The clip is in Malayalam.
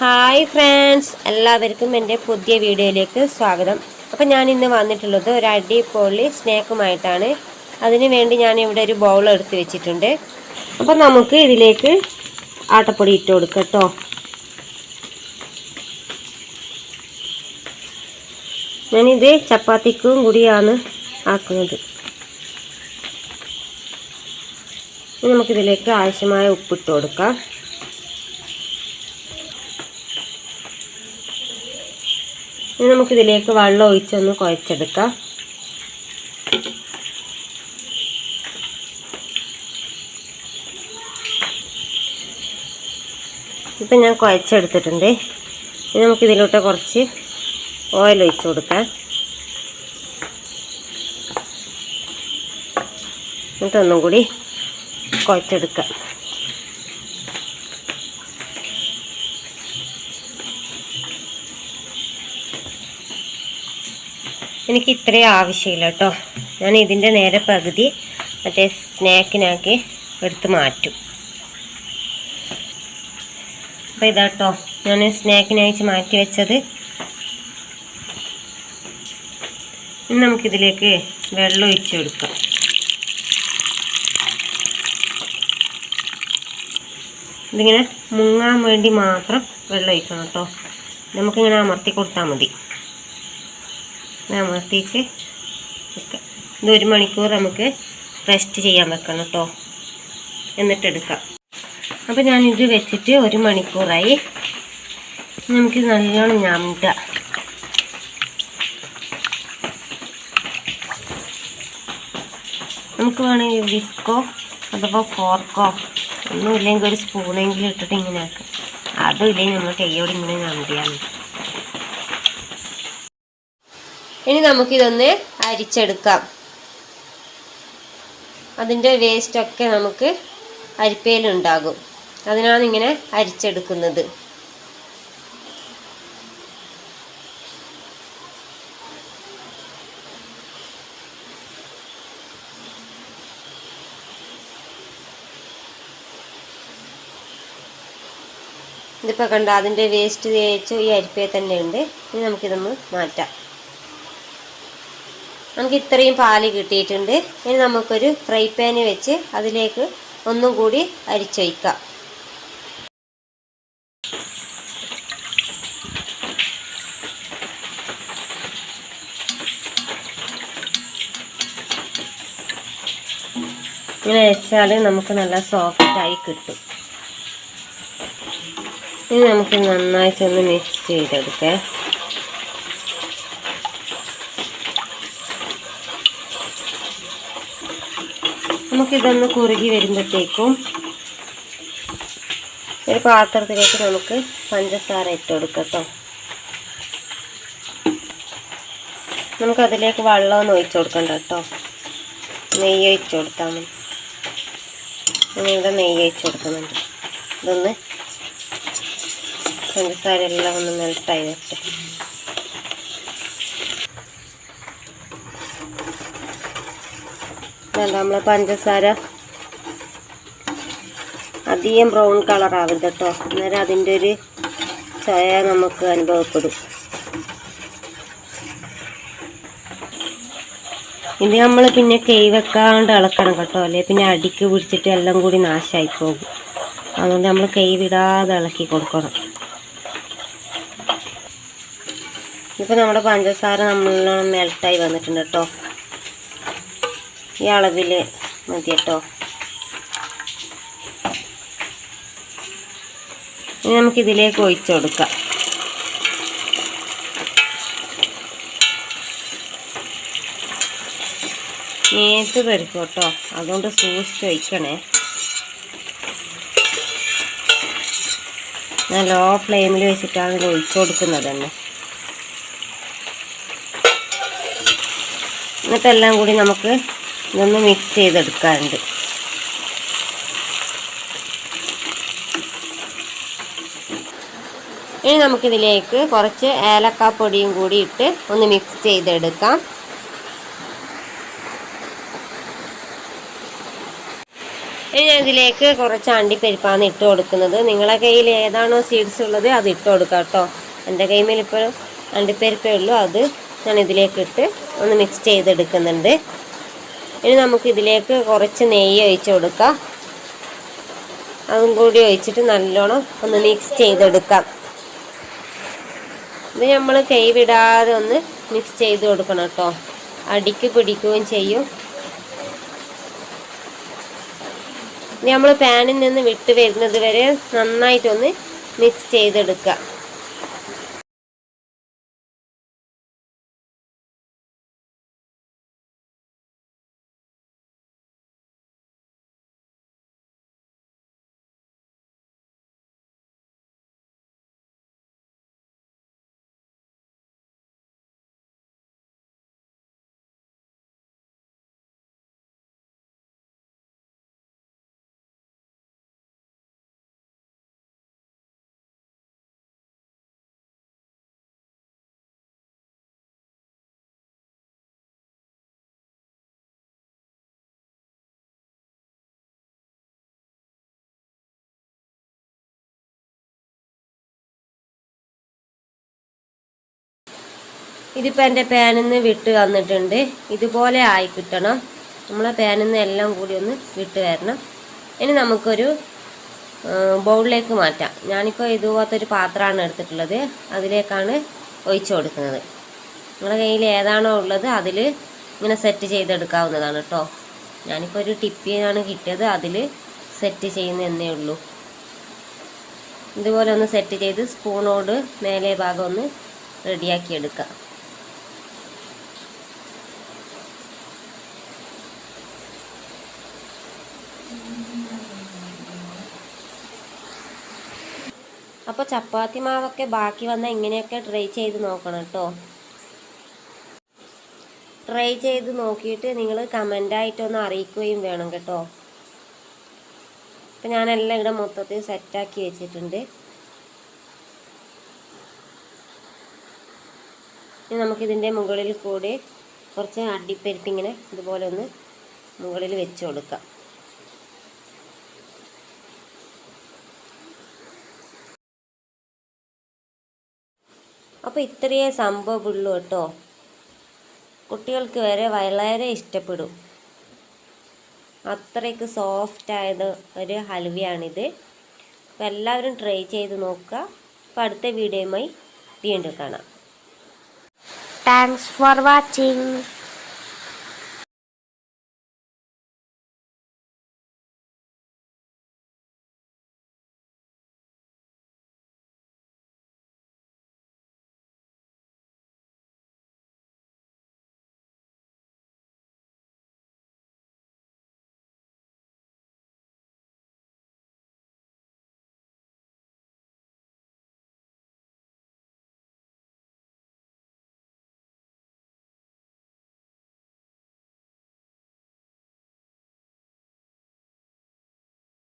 ഹായ് ഫ്രണ്ട്സ്, എല്ലാവർക്കും എൻ്റെ പുതിയ വീഡിയോയിലേക്ക് സ്വാഗതം. അപ്പോൾ ഞാൻ ഇന്ന് വന്നിട്ടുള്ളത് ഒരു അടിപൊളി സ്നാക്കുമായിട്ടാണ്. അതിനു വേണ്ടി ഞാൻ ഇവിടെ ഒരു ബൗൾ എടുത്ത് വെച്ചിട്ടുണ്ട്. അപ്പോൾ നമുക്ക് ഇതിലേക്ക് ആട്ടപ്പൊടി ഇട്ട് കൊടുക്കാം കേട്ടോ. ഞാനിത് ചപ്പാത്തിക്കും കൂടിയാണ് ആക്കുന്നത്. ഇനി നമുക്കിതിലേക്ക് ആവശ്യമായ ഉപ്പിട്ട് കൊടുക്കാം. ഇനി നമുക്കിതിലേക്ക് വെള്ളം ഒഴിച്ചൊന്ന് കുഴച്ചെടുക്കാം. ഇപ്പം ഞാൻ കുഴച്ചെടുത്തിട്ടുണ്ട്. ഇനി നമുക്കിതിലോട്ട് കുറച്ച് ഓയിൽ ഒഴിച്ച് കൊടുക്കാം. എന്നിട്ടൊന്നും കൂടി കുഴച്ചെടുക്കാം. എനിക്ക് ഇത്രയും ആവശ്യമില്ല കേട്ടോ. ഞാൻ ഇതിൻ്റെ നേരെ പകുതി മറ്റേ സ്നാക്കിനാക്കി എടുത്ത് മാറ്റും. അപ്പോൾ ഇതാട്ടോ ഞാൻ സ്നാക്കിനയച്ച് മാറ്റി വെച്ചത്. ഇനി നമുക്കിതിലേക്ക് വെള്ളം ഒഴിച്ച് കൊടുക്കാം. ഇതിങ്ങനെ മുങ്ങാൻ വേണ്ടി മാത്രം വെള്ളം ഒഴിക്കണം കേട്ടോ. നമുക്കിങ്ങനെ അമർത്തി കൊടുത്താൽ മതി. അമർത്തിച്ച് വെക്കാം. ഇത് 1 മണിക്കൂർ നമുക്ക് റെസ്റ്റ് ചെയ്യാൻ വെക്കണം കേട്ടോ. എന്നിട്ടെടുക്കാം. അപ്പോൾ ഞാനിത് വെച്ചിട്ട് 1 മണിക്കൂറായി. നമുക്ക് നല്ലോണം ഞമ്മുക. നമുക്ക് വേണമെങ്കിൽ വിസ്കോ അഥവാ ഫോർക്കോ ഒന്നുമില്ലെങ്കിൽ ഒരു സ്പൂണെങ്കിലും ഇട്ടിട്ട് ഇങ്ങനെ ആക്കാം. അതും ഇല്ലെങ്കിൽ നമ്മൾ കൈയോട് ഇങ്ങനെ ഞമ്മിയാൽ മതി. ഇനി നമുക്കിതൊന്ന് അരിച്ചെടുക്കാം. അതിൻ്റെ വേസ്റ്റൊക്കെ നമുക്ക് അരിപ്പയിലുണ്ടാകും. അതിനാണ് ഇങ്ങനെ അരിച്ചെടുക്കുന്നത്. ഇതിപ്പോൾ കണ്ട അതിൻ്റെ വേസ്റ്റ് തേച്ച് ഈ അരിപ്പയിൽ തന്നെ ഉണ്ട്. ഇനി നമുക്കിതൊന്ന് മാറ്റാം. നമുക്ക് ഇത്രയും പാല് കിട്ടിയിട്ടുണ്ട്. ഇനി നമുക്കൊരു ഫ്രൈ പാന് വെച്ച് അതിലേക്ക് ഒന്നും കൂടി അരിച്ചൊഴിക്കാം. ഇങ്ങനെ വെച്ചാൽ നമുക്ക് നല്ല സോഫ്റ്റായി കിട്ടും. ഇനി നമുക്ക് നന്നായിട്ടൊന്ന് മിക്സ് ചെയ്തെടുക്കാം. നമുക്കിതൊന്ന് കുറുകി വരുമ്പോഴത്തേക്കും ഒരു പാത്രത്തിലേക്ക് നമുക്ക് പഞ്ചസാര ഇട്ട് കൊടുക്കാം കേട്ടോ. നമുക്കതിലേക്ക് വെള്ളമൊന്നും ഒഴിച്ചു കൊടുക്കണ്ട കേട്ടോ. നെയ്യ് ഒഴിച്ചു കൊടുത്താൽ മതി. ഇവിടെ നെയ്യ് ഒഴിച്ചു കൊടുക്കുന്നുണ്ട്. ഇതൊന്ന് പഞ്ചസാര എല്ലാം ഒന്ന് മെൽട്ടായി വെച്ച് നമ്മളെ പഞ്ചസാര അധികം ബ്രൗൺ കളർ ആവരുത് കേട്ടോ. അന്നേരം അതിൻ്റെ ഒരു ചായ നമുക്ക് അനുഭവപ്പെടും. ഇത് നമ്മൾ പിന്നെ കൈ വെക്കാണ്ട് ഇളക്കണം കേട്ടോ. അല്ലെ പിന്നെ അടിക്ക് പിടിച്ചിട്ട് എല്ലാം കൂടി നാശമായി പോകും. അതുകൊണ്ട് നമ്മൾ കൈ വിടാതെ ഇളക്കി കൊടുക്കണം. ഇപ്പോൾ നമ്മുടെ പഞ്ചസാര നല്ലോണം മെൽട്ടായി വന്നിട്ടുണ്ട് കേട്ടോ. ഈ അളവിൽ മതി കേട്ടോ. ഇനി നമുക്കിതിലേക്ക് ഒഴിച്ചു കൊടുക്കാം. നേരത്തെ പെരുക്കും കേട്ടോ. അതുകൊണ്ട് സൂക്ഷിച്ച് ഒഴിക്കണേ. ഞാൻ ലോ ഫ്ലെയിമിൽ വെച്ചിട്ടാണ് ഇത് ഒഴിച്ചു കൊടുക്കുന്നത് തന്നെ. എന്നിട്ടെല്ലാം കൂടി നമുക്ക് ഇതൊന്ന് മിക്സ് ചെയ്തെടുക്കാറുണ്ട്. ഇനി നമുക്കിതിലേക്ക് കുറച്ച് ഏലക്കാപ്പൊടിയും കൂടി ഇട്ട് ഒന്ന് മിക്സ് ചെയ്തെടുക്കാം. ഇനി ഞാൻ ഇതിലേക്ക് കുറച്ച് അണ്ടിപ്പരിപ്പാണ് ഇട്ട് കൊടുക്കുന്നത്. നിങ്ങളെ കയ്യിൽ ഏതാണോ സീഡ്സ് ഉള്ളത് അത് ഇട്ട് കൊടുക്കാം കേട്ടോ. എൻ്റെ കയ്യിൽ ഇപ്പോൾ അണ്ടിപ്പരിപ്പേ ഉള്ളൂ, അത് ഞാൻ ഇതിലേക്ക് ഇട്ട് ഒന്ന് മിക്സ് ചെയ്തെടുക്കുന്നുണ്ട്. ഇനി നമുക്കിതിലേക്ക് കുറച്ച് നെയ്യ് ഒഴിച്ച് കൊടുക്കാം. അതും കൂടി ഒഴിച്ചിട്ട് നല്ലോണം ഒന്ന് മിക്സ് ചെയ്തെടുക്കാം. ഇത് നമ്മൾ കൈ വിടാതെ ഒന്ന് മിക്സ് ചെയ്ത് കൊടുക്കണം കേട്ടോ, അടിക്ക് പിടിക്കുകയും ചെയ്യും. ഇത് നമ്മൾ പാനിൽ നിന്ന് വിട്ട് വരുന്നത് വരെ നന്നായിട്ടൊന്ന് മിക്സ് ചെയ്തെടുക്കുക. ഇതിപ്പോൾ എൻ്റെ പാനിൽ നിന്ന് വിട്ട് വന്നിട്ടുണ്ട്. ഇതുപോലെ ആയി കിട്ടണം. നമ്മളെ പാനിൽ നിന്ന് എല്ലാം കൂടി ഒന്ന് വിട്ട് വരണം. ഇനി നമുക്കൊരു ബൗളിലേക്ക് മാറ്റാം. ഞാനിപ്പോൾ ഇതുപോലത്തെ ഒരു പാത്രമാണ് എടുത്തിട്ടുള്ളത്, അതിലേക്കാണ് ഒഴിച്ചു കൊടുക്കുന്നത്. നിങ്ങളുടെ കയ്യിൽ ഏതാണോ ഉള്ളത് അതിൽ ഇങ്ങനെ സെറ്റ് ചെയ്തെടുക്കാവുന്നതാണ് കേട്ടോ. ഞാനിപ്പോൾ ഒരു ടിപ്പിയാണ് കിട്ടിയത്, അതിൽ സെറ്റ് ചെയ്യുന്നതന്നേ ഉള്ളൂ. ഇതുപോലെ ഒന്ന് സെറ്റ് ചെയ്ത് സ്പൂണോട് മേലെ ഭാഗം ഒന്ന് റെഡിയാക്കി എടുക്കാം. അപ്പോൾ ചപ്പാത്തി മാവൊക്കെ ബാക്കി വന്നാൽ ഇങ്ങനെയൊക്കെ ട്രൈ ചെയ്ത് നോക്കണം കേട്ടോ. ട്രൈ ചെയ്ത് നോക്കിയിട്ട് നിങ്ങൾ കമൻ്റായിട്ടൊന്ന് അറിയിക്കുകയും വേണം കേട്ടോ. അപ്പം ഞാനെല്ലാം ഇവിടെ മൊത്തത്തിൽ സെറ്റാക്കി വെച്ചിട്ടുണ്ട്. ഇനി നമുക്കിതിൻ്റെ മുകളിൽ കൂടി കുറച്ച് അണ്ടിപ്പരിപ്പ് ഇങ്ങനെ ഇതുപോലെ ഒന്ന് മുകളിൽ വെച്ച് കൊടുക്കാം. അപ്പോൾ ഇത്രയേ സംഭവമുള്ളൂ കേട്ടോ. കുട്ടികൾക്ക് വരെ വളരെ ഇഷ്ടപ്പെടും. അത്രയ്ക്ക് സോഫ്റ്റ് ആയത് ഒരു ഹൽവയാണിത്. അപ്പോൾ എല്ലാവരും ട്രൈ ചെയ്ത് നോക്കുക. അപ്പോൾ അടുത്ത വീഡിയോയുമായി വീണ്ടും കാണാം. Thanks for watching.